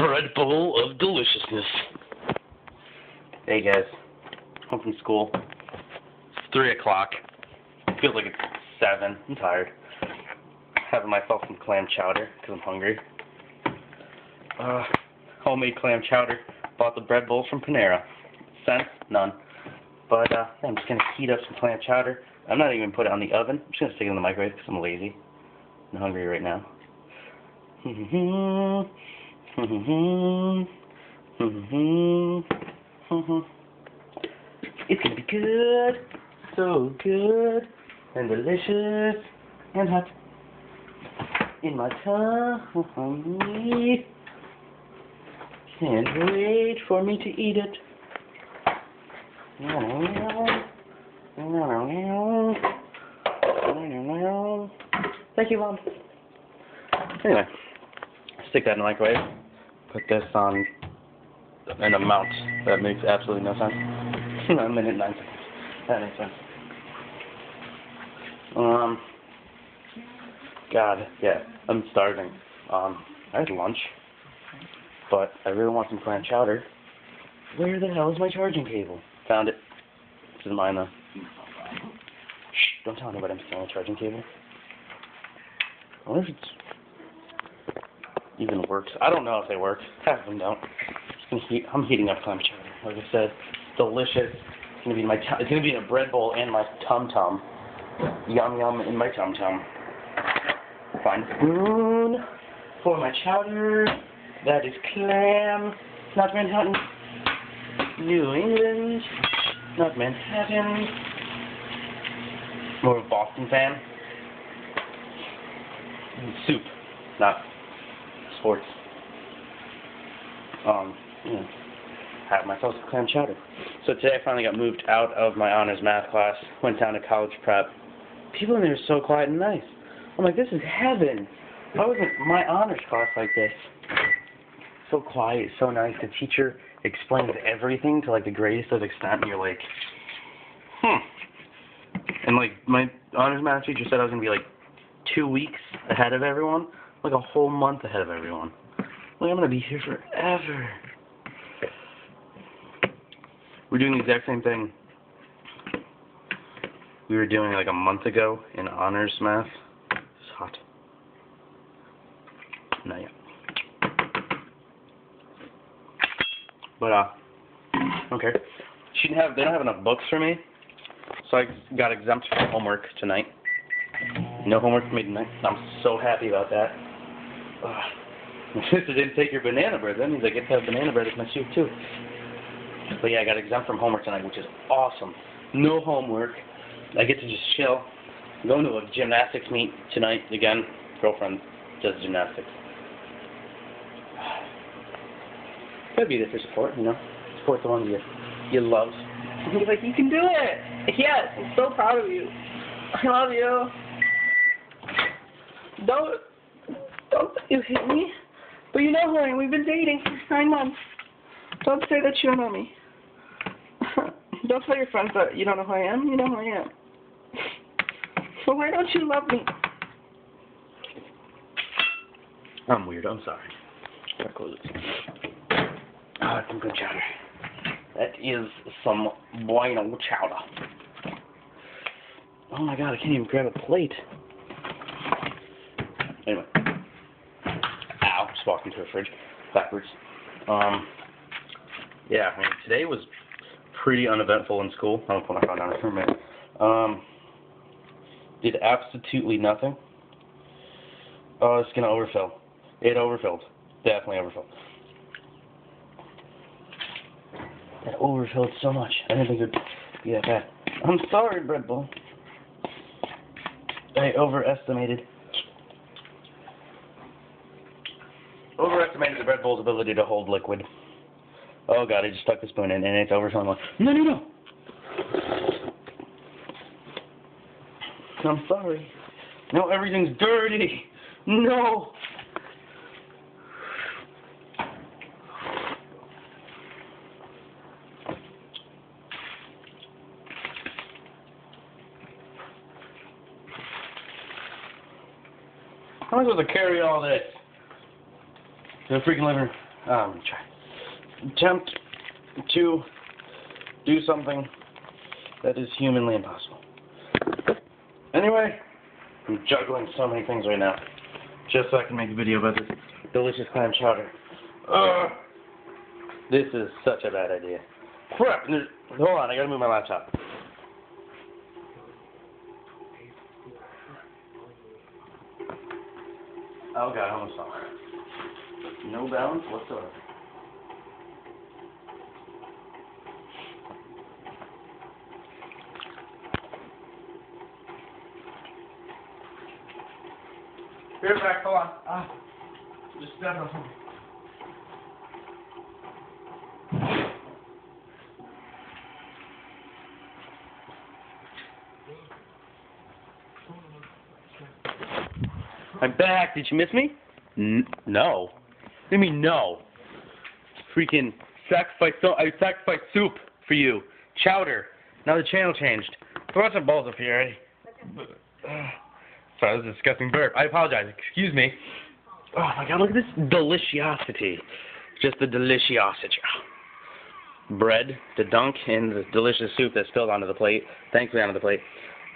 Bread bowl of deliciousness. Hey guys, home from school. It's 3 o'clock. Feels like it's 7. I'm tired. Having myself some clam chowder because I'm hungry. Homemade clam chowder. Bought the bread bowls from Panera. Cents? None. But I'm just gonna heat up some clam chowder. I'm not even gonna put it on the oven. I'm just gonna stick it in the microwave because I'm lazy. I'm hungry right now. It's gonna be good, so good, and delicious, and hot in my tummy. Can't wait for me to eat it. Thank you, Mom. Anyway, stick that in the microwave. Put this on an amount that makes absolutely no sense. 1 minute 9 seconds. That makes sense. God, yeah, I'm starving. I had lunch, but I really want some clam chowder. Where the hell is my charging cable? Found it. This is mine though. Shh, don't tell anybody I'm stealing a charging cable. I wonder if it's even works. I don't know if they work. Half of them don't. I'm heating up clam chowder. Like I said, delicious. It's gonna be it's gonna be in a bread bowl and my tum tum. Yum yum in my tum tum. Find a spoon for my chowder. That is clam, not Manhattan. New England, not Manhattan. More of a Boston fan. And soup, not sports. Have myself some clam chowder. So today I finally got moved out of my honors math class, went down to college prep. People in there are so quiet and nice. I'm like, this is heaven. Why wasn't my honors class like this? So quiet, so nice. The teacher explains everything to like the greatest of extent, and you're like, And like my honors math teacher said I was gonna be like 2 weeks ahead of everyone, like a whole month ahead of everyone. Like I'm gonna be here forever. We're doing the exact same thing we were doing like a month ago in honors math. It's hot. Not yet. But okay. They don't have enough books for me, so I got exempt from homework tonight. No homework for me tonight. I'm so happy about that. My sister didn't take your banana bread. That means I get to have banana bread as my soup too. But yeah, I got exempt from homework tonight, which is awesome. No homework. I get to just chill. I'm going to a gymnastics meet tonight again. Girlfriend does gymnastics. Gotta be there for support, you know. Support the ones you love. He's like, you can do it. Yes, I'm so proud of you. I love you. Don't say you hit me. But you know who I am. We've been dating for 9 months. Don't say that you don't know me. Don't tell your friends that you don't know who I am. You know who I am. So why don't you love me? I'm weird. I'm sorry. Gotta close it. That's some good chowder. That is some bueno chowder. Oh my god, I can't even grab a plate. Anyway. Ow, just walked into a fridge. Backwards. Yeah, I mean, today was pretty uneventful in school. I'm gonna put my phone down for a minute. Did absolutely nothing. Oh, it's gonna overfill. It overfilled. Definitely overfilled. That overfilled so much. I didn't think it would be that bad. I'm sorry, bread bowl. I overestimated the bread bowl's ability to hold liquid. Oh god, I just stuck the spoon in and it's overflowing. No. I'm sorry. No, everything's dirty. No. How am I supposed to carry all this to the freaking living room? Attempt to do something that is humanly impossible. Anyway, I'm juggling so many things right now, just so I can make a video about this delicious clam chowder. This is such a bad idea. Crap! Hold on, I gotta move my laptop. Oh god, I almost fell. No balance whatsoever. Here, back, hold on. Just step on something. I'm back. Did you miss me? No. What do you mean no? Freaking I sacrificed soup for you. Chowder. Now the channel changed. Throw some balls up here already. Sorry, that was a disgusting burp. I apologize. Excuse me. Oh my god, look at this deliciosity. Just the deliciosity. Bread to dunk in the delicious soup that spilled onto the plate. Thankfully onto the plate.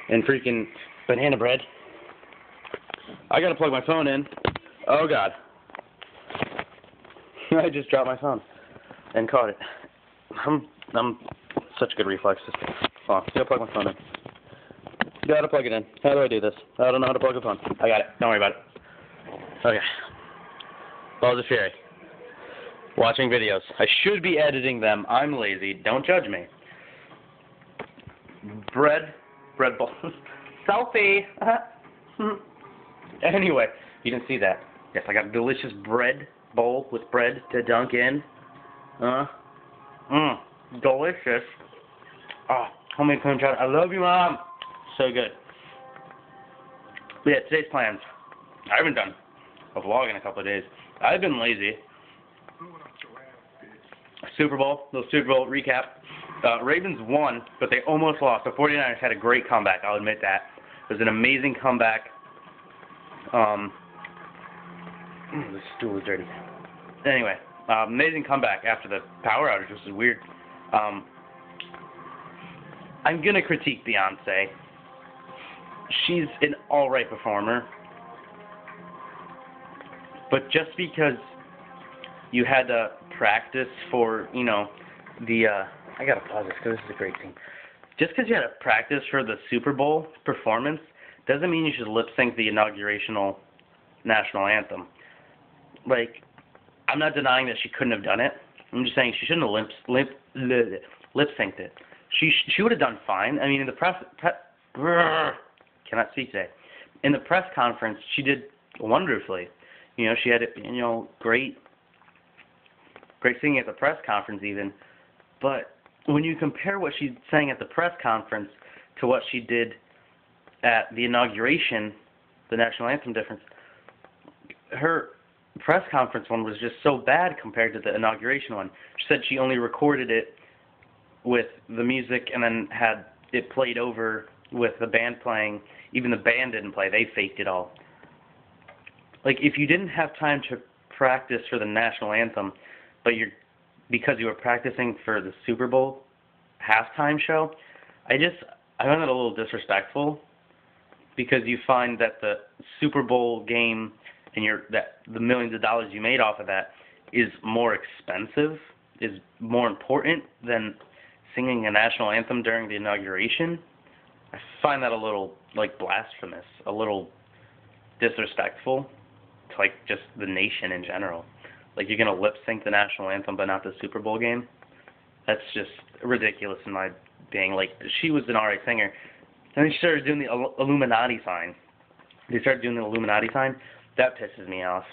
And freaking banana bread. I gotta plug my phone in. Oh god. I just dropped my phone and caught it. I'm such good reflexes. Hold on, gotta plug my phone in. Gotta plug it in. How do I do this? I don't know how to plug a phone. I got it. Don't worry about it. Okay. Balls of Fury. Watching videos. I should be editing them. I'm lazy. Don't judge me. Bread bowl. Selfie. Anyway, you didn't see that. Yes, I got a delicious bread bowl with bread to dunk in. Delicious. Oh, homemade clam chowder. I love you, Mom. So good. But yeah, today's plans. I haven't done a vlog in a couple of days. I've been lazy. Super Bowl, little Super Bowl recap. Ravens won, but they almost lost. The 49ers had a great comeback, I'll admit that. It was an amazing comeback. The stool is dirty. Anyway, amazing comeback after the power outage, which is weird. I'm gonna critique Beyonce. She's an alright performer. But just because you had to practice for, you know, I gotta pause this because this is a great scene. Just because you had to practice for the Super Bowl performance doesn't mean you should lip sync the inaugurational national anthem. Like, I'm not denying that she couldn't have done it. I'm just saying she shouldn't have lip synced it. She would have done fine. I mean, in the cannot speak today. In the press conference, she did wonderfully. You know, she had, you know, great singing at the press conference even. But when you compare what she sang at the press conference to what she did at the inauguration, the national anthem difference, her press conference one was just so bad compared to the inauguration one. She said she only recorded it with the music and then had it played over with the band playing. Even the band didn't play. They faked it all. Like, if you didn't have time to practice for the national anthem, but because you were practicing for the Super Bowl halftime show, I find that a little disrespectful, because you find that the Super Bowl game and the millions of dollars you made off of that is more expensive, is more important than singing a national anthem during the inauguration. I find that a little, like, blasphemous, a little disrespectful to, like, just the nation in general. Like, you're going to lip sync the national anthem but not the Super Bowl game? That's just ridiculous in my being. Like, she was an alright singer. And then she started doing the Illuminati sign. They started doing the Illuminati sign. That pisses me off.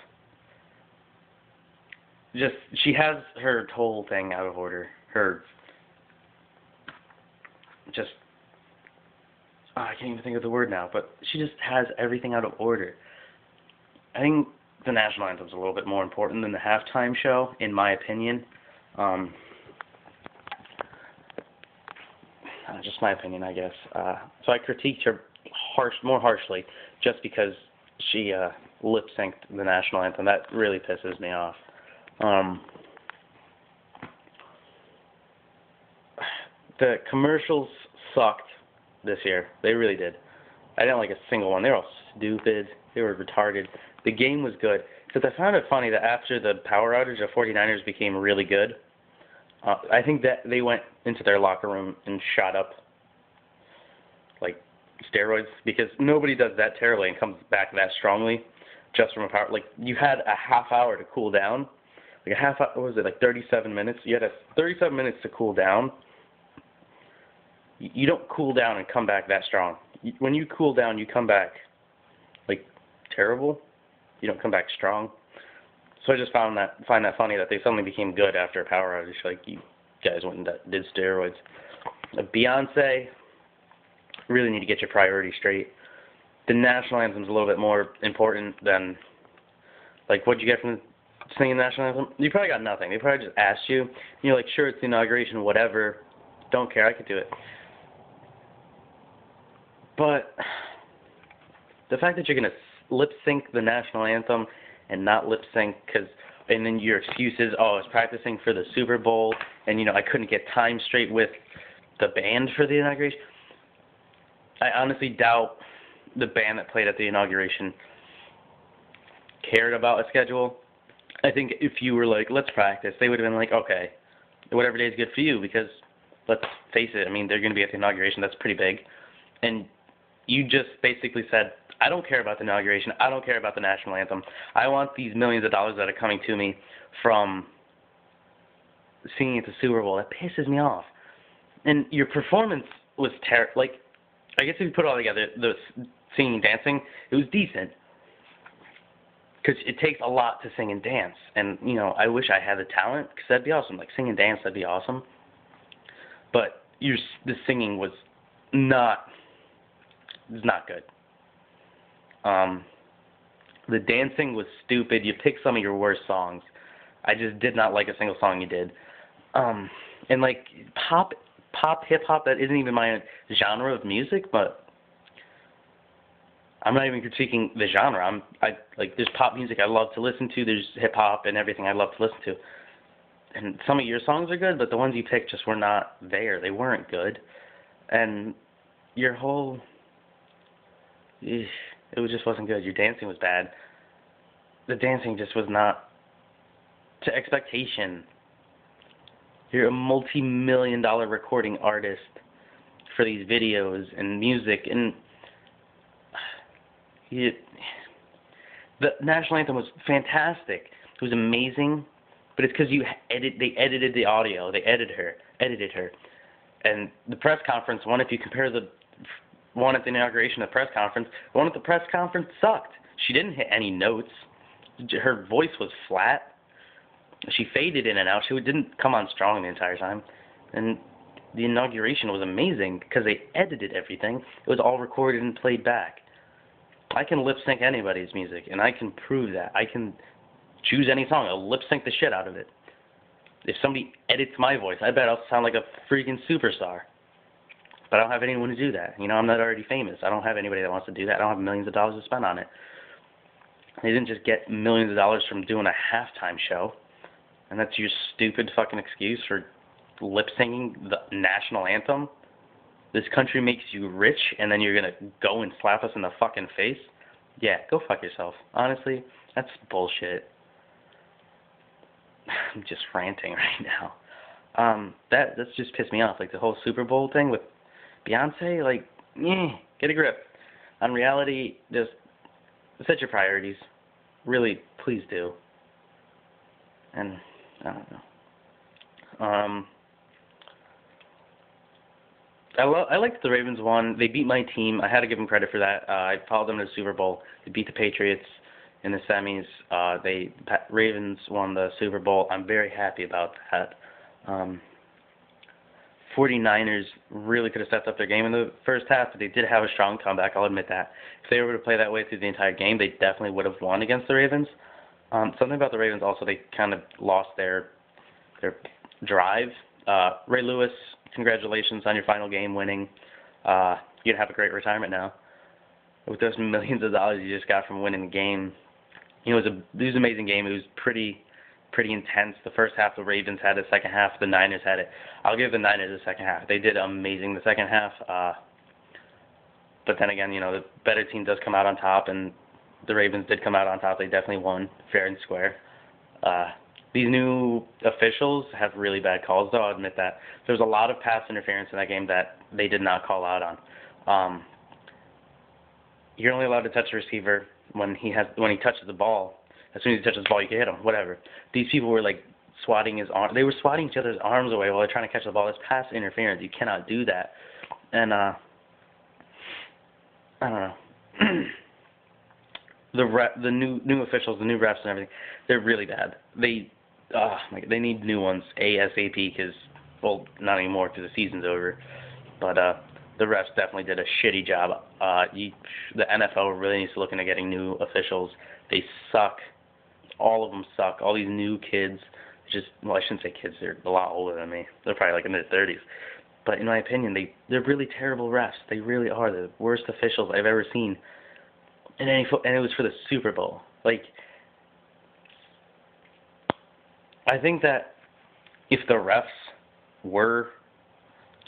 Just, she has her whole thing out of order. I can't even think of the word now, but she just has everything out of order. I think the national anthem's a little bit more important than the halftime show, in my opinion. Just my opinion, I guess. So I critiqued her more harshly just because she lip-synced the national anthem. That really pisses me off. Um, the commercials sucked this year. They really did. I didn't like a single one. They were all stupid. They were retarded. The game was good. Because I found it funny that after the power outage, the 49ers became really good. I think that they went into their locker room and shot up like steroids, because nobody does that terribly and comes back that strongly just from a power. Like, you had a half hour to cool down. Like a half hour, what was it, like 37 minutes? You had 37 minutes to cool down. You don't cool down and come back that strong. When you cool down, you come back like terrible. You don't come back strong. So I just find that funny that they suddenly became good after a power outage. Like, you guys went and did steroids. Beyonce, really need to get your priorities straight. The national anthem's a little bit more important than, like, what'd you get from singing the national anthem? You probably got nothing. They probably just asked you. And you're like, sure, it's the inauguration, whatever. Don't care, I could do it. But the fact that you're going to lip sync the national anthem and not lip sync, and then your excuse is, oh, I was practicing for the Super Bowl, and, I couldn't get time straight with the band for the inauguration. I honestly doubt the band that played at the inauguration cared about a schedule. I think if you were like, let's practice, they would have been like, okay, whatever day is good for you, because let's face it, I mean, they're going to be at the inauguration. That's pretty big. And you just basically said, I don't care about the inauguration. I don't care about the national anthem. I want these millions of dollars that are coming to me from singing at the Super Bowl. That pisses me off. And your performance was terrible. Like, I guess if you put it all together, the singing and dancing, it was decent. Because it takes a lot to sing and dance. And, I wish I had the talent, because that'd be awesome. Like, sing and dance, that'd be awesome. But the singing was not good. The dancing was stupid. You picked some of your worst songs. I just did not like a single song you did. And like pop hip hop, that isn't even my genre of music, but I'm not even critiquing the genre. There's pop music I love to listen to. There's hip hop and everything I love to listen to. And some of your songs are good, but the ones you picked just were not there. They weren't good. And your whole, it just wasn't good. Your dancing was bad. The dancing just was not to expectation. You're a multi-million-dollar recording artist for these videos and music, and the national anthem was fantastic. It was amazing, but it's because they edited the audio. They edited her. And the press conference one, if you compare the one at the inauguration of the press conference, the one at the press conference sucked. She didn't hit any notes. Her voice was flat. She faded in and out. She didn't come on strong the entire time. And the inauguration was amazing because they edited everything. It was all recorded and played back. I can lip sync anybody's music, and I can prove that. I can choose any song. I'll lip sync the shit out of it. If somebody edits my voice, I bet I'll sound like a freaking superstar. But I don't have anyone to do that. I'm not already famous. I don't have anybody that wants to do that. I don't have millions of dollars to spend on it. They didn't just get millions of dollars from doing a halftime show. And that's your stupid fucking excuse for lip singing the national anthem? This country makes you rich, and then you're going to go and slap us in the fucking face? Yeah, go fuck yourself. Honestly, that's bullshit. I'm just ranting right now. That's just pissed me off. Like, the whole Super Bowl thing with Beyonce, like, get a grip. On reality, just set your priorities. Really, please do. And, I don't know. I liked the Ravens won. They beat my team. I had to give them credit for that. I followed them to the Super Bowl. They beat the Patriots in the semis. Ravens won the Super Bowl. I'm very happy about that. 49ers really could have stepped up their game in the first half, but they did have a strong comeback. I'll admit that. If they were to play that way through the entire game, they definitely would have won against the Ravens. Something about the Ravens also, they kind of lost their drive. Ray Lewis, congratulations on your final game winning. You're going to have a great retirement now. With those millions of dollars you just got from winning the game. It was an amazing game. It was pretty pretty intense. The first half, the Ravens had it. Second half, the Niners had it. I'll give the Niners the second half. They did amazing the second half. But then again, the better team does come out on top, and the Ravens did come out on top. They definitely won fair and square. These new officials have really bad calls, though. I'll admit that. There was a lot of pass interference in that game that they did not call out on. You're only allowed to touch the receiver when he touches the ball. As soon as he touches the ball, you can hit him, whatever. These people were like swatting his arm. They were swatting each other's arms away while they're trying to catch the ball. That's pass interference. You cannot do that. And I don't know. The new officials, the new refs and everything, they're really bad. They need new ones ASAP because, well, not anymore because the season's over. But the refs definitely did a shitty job. The NFL really needs to look into getting new officials. They suck. All of them suck. All these new kids, I shouldn't say kids. They're a lot older than me. They're probably like in their 30s. But in my opinion, they're really terrible refs. They really are. They're the worst officials I've ever seen. And it was for the Super Bowl. Like, I think that if the refs were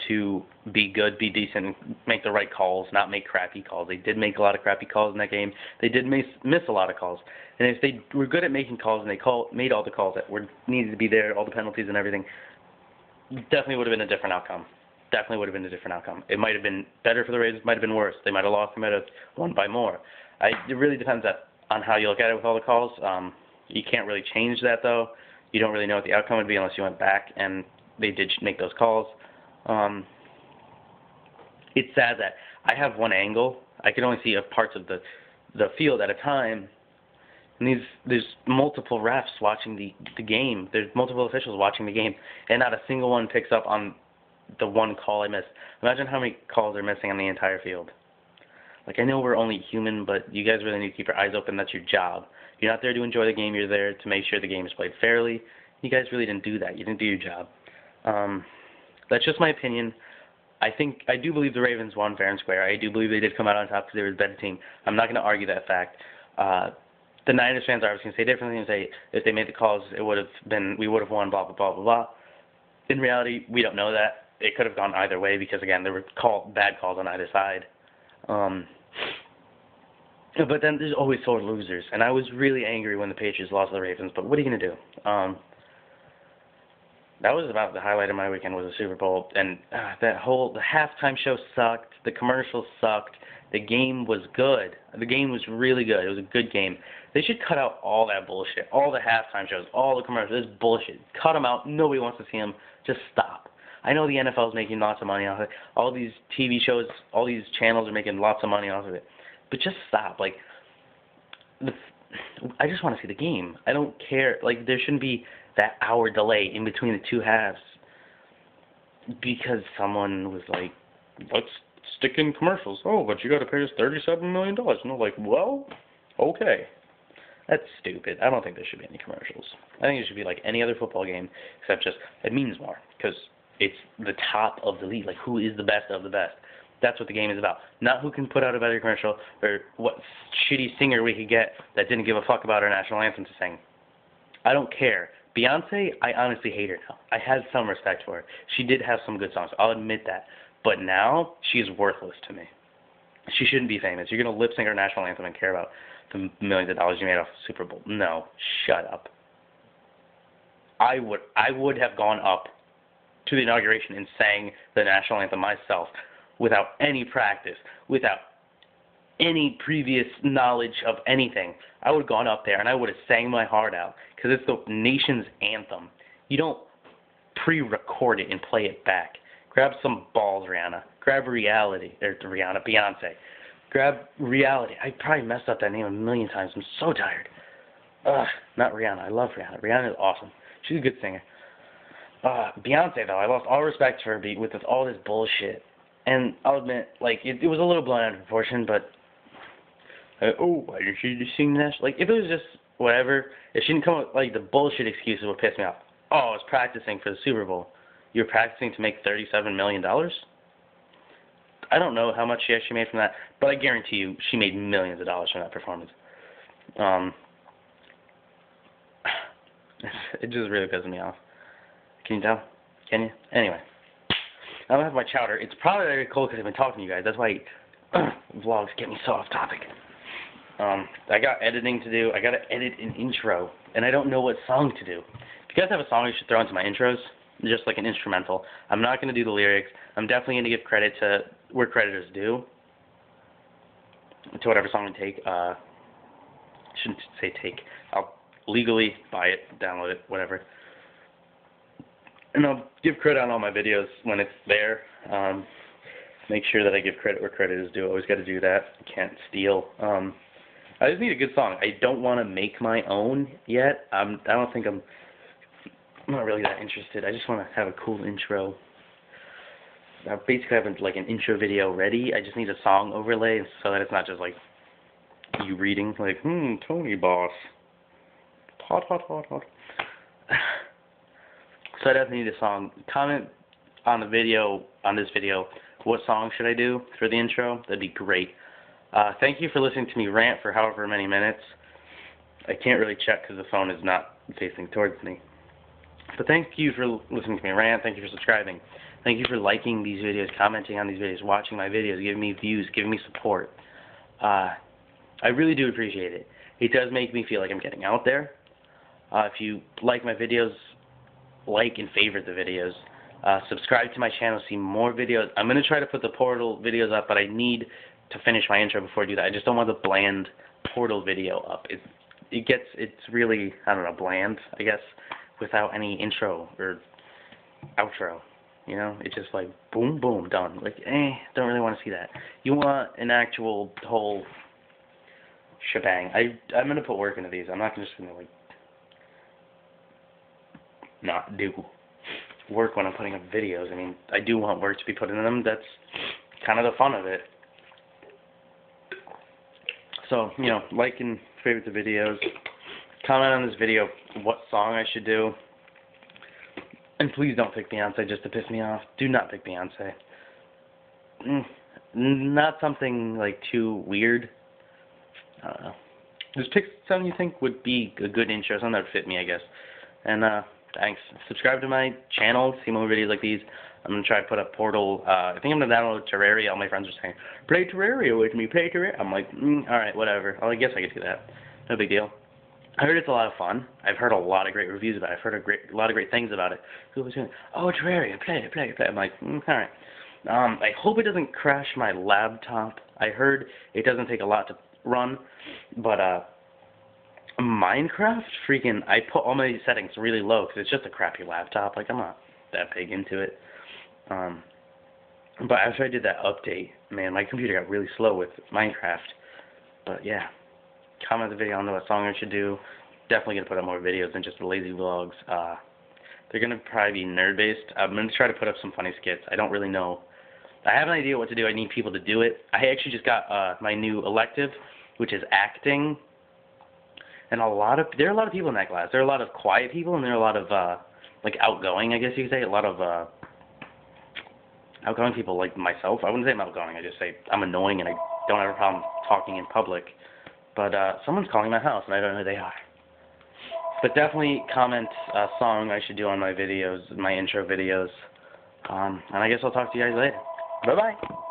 to be good, be decent, make the right calls, not make crappy calls. They did make a lot of crappy calls in that game. They did miss a lot of calls. And if they were good at making calls and they made all the calls that needed to be there, all the penalties and everything, definitely would have been a different outcome. Definitely would have been a different outcome. It might have been better for the Ravens. Might have been worse. They might have lost. They might have won by more. It really depends on how you look at it with all the calls. You can't really change that, though. You don't really know what the outcome would be unless you went back and they did make those calls. It's sad that I have one angle. I can only see parts of the field at a time. And there's multiple refs watching the game. There's multiple officials watching the game, and not a single one picks up on the one call I missed. Imagine how many calls they're missing on the entire field. Like, I know we're only human, but you guys really need to keep your eyes open. That's your job. You're not there to enjoy the game. You're there to make sure the game is played fairly. You guys really didn't do that. You didn't do your job. That's just my opinion. I do believe the Ravens won fair and square. I do believe they did come out on top because they were the better team. I'm not going to argue that fact. The Niners fans are obviously going to say differently and say if they made the calls, we would have won, blah, blah, blah, blah, blah. In reality, we don't know that. It could have gone either way because, again, there were bad calls on either side. But then there's always sore losers, and I was really angry when the Patriots lost to the Ravens, but what are you going to do? That was about the highlight of my weekend was the Super Bowl, and the halftime show sucked, the commercials sucked, the game was good. The game was really good. It was a good game. They should cut out all that bullshit, all the halftime shows, all the commercials. This bullshit. Cut them out. Nobody wants to see them. Just stop. I know the NFL is making lots of money off of it. All these TV shows, all these channels are making lots of money off of it. But just stop. Like, I just want to see the game. I don't care. Like, there shouldn't be that hour delay in between the two halves because someone was like, let's stick in commercials. Oh, but you got to pay us $37 million. And I'm like, well, okay. That's stupid. I don't think there should be any commercials. I think it should be like any other football game, except just it means more because it's the top of the league. Like, who is the best of the best? That's what the game is about. Not who can put out a better commercial or what shitty singer we could get that didn't give a fuck about our national anthem to sing. I don't care. Beyonce, I honestly hate her now. I had some respect for her. She did have some good songs. I'll admit that. But now, she is worthless to me. She shouldn't be famous. You're going to lip sync our national anthem and care about the millions of dollars you made off the Super Bowl. No. Shut up. I would have gone up to the inauguration and sang the national anthem myself without any practice, without any previous knowledge of anything. I would have gone up there and I would have sang my heart out because it's the nation's anthem. You don't pre-record it and play it back. Grab some balls, Rihanna. Grab reality. Or Beyonce. Grab reality. I probably messed up that name a million times. I'm so tired. Not Rihanna. I love Rihanna. Rihanna is awesome. She's a good singer. Beyonce, though, I lost all respect for her with all this bullshit. And I'll admit, like, it was a little blown out of proportion, but why did she just sing that? Like, if it was just whatever, if she didn't come up with, like, the bullshit excuses would piss me off. Oh, I was practicing for the Super Bowl. You were practicing to make $37 million? I don't know how much she actually made from that, but I guarantee you she made millions of dollars from that performance. It just really pisses me off. Can you tell? Can you? Anyway. I don't have my chowder. It's probably very cold because I've been talking to you guys. That's why vlogs get me so off topic. I got editing to do. I got to edit an intro, and I don't know what song to do. If you guys have a song you should throw into my intros, just like an instrumental. I'm not going to do the lyrics. I'm definitely going to give credit to where credit is due, to whatever song I take. Shouldn't say take. I'll legally buy it, download it, whatever. And I'll give credit on all my videos when it's there. Make sure that I give credit where credit is due. Always got to do that. Can't steal. I just need a good song. I don't want to make my own yet. I'm not really that interested. I just want to have a cool intro. I basically have like an intro video ready. I just need a song overlay so that it's not just like you reading like, Tony Boss. Hot, hot, hot, hot. So I definitely need a song. Comment on the video, on this video, what song should I do for the intro? That'd be great. Thank you for listening to me rant for however many minutes. I can't really check because the phone is not facing towards me. But thank you for listening to me rant. Thank you for subscribing. Thank you for liking these videos, commenting on these videos, watching my videos, giving me views, giving me support. I really do appreciate it. It does make me feel like I'm getting out there. If you like my videos, like and favorite the videos. Subscribe to my channel, see more videos. I'm going to try to put the Portal videos up, but I need to finish my intro before I do that. I just don't want the bland Portal video up. It's really, I don't know, bland, I guess, without any intro or outro. You know, it's just like boom, boom, done. Like, don't really want to see that. You want an actual whole shebang. I'm going to put work into these. I'm not just going to, like, not do work when I'm putting up videos. I mean, I do want work to be put into them. That's kind of the fun of it. So, you know, like and favorite the videos. Comment on this video what song I should do. And please don't pick Beyonce just to piss me off. Do not pick Beyonce. Not something, like, too weird. I don't know. Just pick something you think would be a good intro, something that would fit me, I guess. And, thanks. Subscribe to my channel, see more videos like these. I'm going to try to put up Portal. I think I'm going to download Terraria. All my friends are saying, play Terraria with me, play Terraria. I'm like, alright, whatever. Well, I guess I could do that. No big deal. I heard it's a lot of fun. I've heard a lot of great reviews about it. I've heard a lot of great things about it. People are saying, oh, Terraria, play it, play it, play it. I'm like, alright. I hope it doesn't crash my laptop. I heard it doesn't take a lot to run, but, Minecraft, freaking, I put all my settings really low because it's just a crappy laptop. Like, I'm not that big into it. But after I did that update, man, my computer got really slow with Minecraft. But yeah, comment the video on what song I should do. Definitely gonna put up more videos than just the lazy vlogs. They're gonna probably be nerd-based. I'm gonna try to put up some funny skits. I don't really know. I have an idea what to do. I need people to do it. I actually just got my new elective, which is acting. And there are a lot of people in that class. There are a lot of quiet people, and there are a lot of, like, outgoing, I guess you could say. A lot of, outgoing people like myself. I wouldn't say I'm outgoing. I just say I'm annoying, and I don't have a problem talking in public. But, someone's calling my house, and I don't know who they are. But definitely comment a song I should do on my videos, my intro videos. And I guess I'll talk to you guys later. Bye-bye.